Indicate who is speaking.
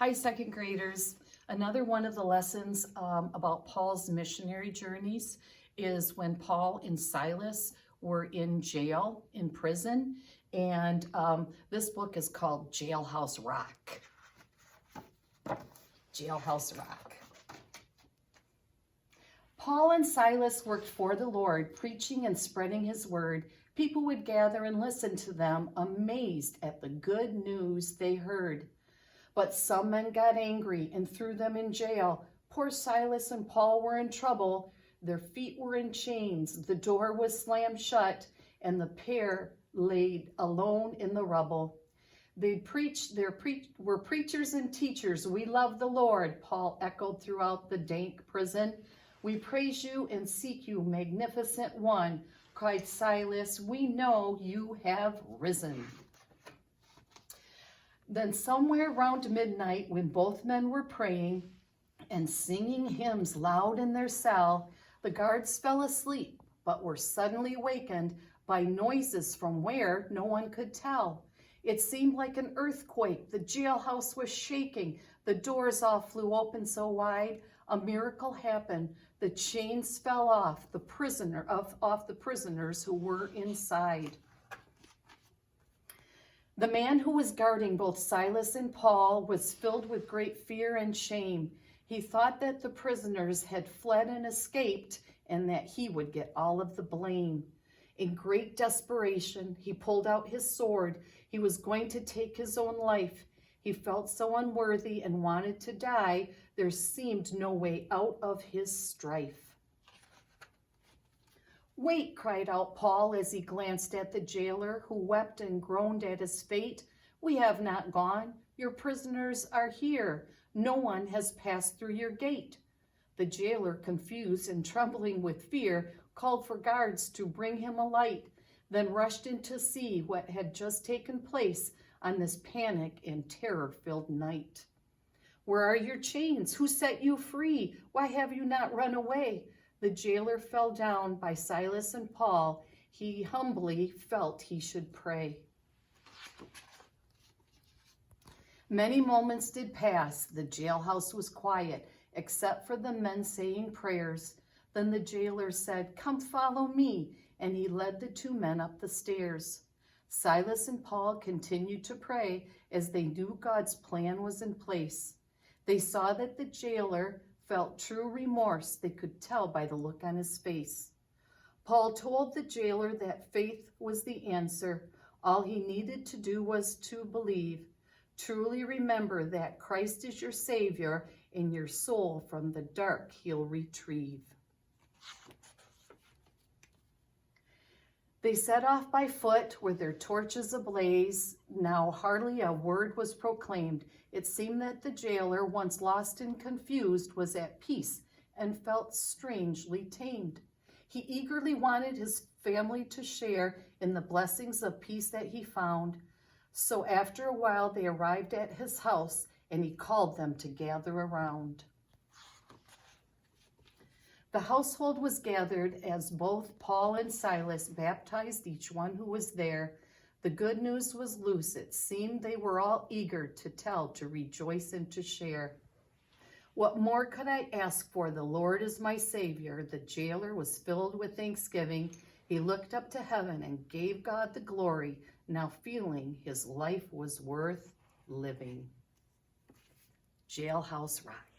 Speaker 1: Hi, second graders. Another one of the lessons about Paul's missionary journeys is when Paul and Silas were in jail, in prison, and this book is called Jailhouse Rock. Jailhouse Rock. Paul and Silas worked for the Lord, preaching and spreading his word. People would gather and listen to them, amazed at the good news they heard. But some men got angry and threw them in jail. Poor Silas and Paul were in trouble. Their feet were in chains, the door was slammed shut, and the pair laid alone in the rubble. They were preachers and teachers. We love the Lord, Paul echoed throughout the dank prison. We praise you and seek you, magnificent one, cried Silas. We know you have risen. Then somewhere around midnight, when both men were praying and singing hymns loud in their cell, the guards fell asleep, but were suddenly awakened by noises from where no one could tell. It seemed like an earthquake. The jailhouse was shaking. The doors all flew open so wide. A miracle happened. The chains fell off the prisoners who were inside. The man who was guarding both Silas and Paul was filled with great fear and shame. He thought that the prisoners had fled and escaped and that he would get all of the blame. In great desperation, he pulled out his sword. He was going to take his own life. He felt so unworthy and wanted to die. There seemed no way out of his strife. Wait, cried out Paul as he glanced at the jailer, who wept and groaned at his fate. We have not gone. Your prisoners are here. No one has passed through your gate. The jailer, confused and trembling with fear, called for guards to bring him a light, then rushed in to see what had just taken place on this panic and terror-filled night. Where are your chains? Who set you free? Why have you not run away? The jailer fell down by Silas and Paul. He humbly felt he should pray. Many moments did pass. The jailhouse was quiet, except for the men saying prayers. Then the jailer said, "Come follow me," and he led the two men up the stairs. Silas and Paul continued to pray as they knew God's plan was in place. They saw that the jailer felt true remorse. They could tell by the look on his face. Paul told the jailer that faith was the answer. All he needed to do was to believe. Truly remember that Christ is your Savior, and your soul from the dark he'll retrieve. They set off by foot with their torches ablaze. Now hardly a word was proclaimed. It seemed that the jailer, once lost and confused, was at peace and felt strangely tamed. He eagerly wanted his family to share in the blessings of peace that he found. So after a while, they arrived at his house, and he called them to gather around. The household was gathered as both Paul and Silas baptized each one who was there. The good news was loose. It seemed they were all eager to tell, to rejoice, and to share. What more could I ask for? The Lord is my Savior. The jailer was filled with thanksgiving. He looked up to heaven and gave God the glory, now feeling his life was worth living. Jailhouse Rock.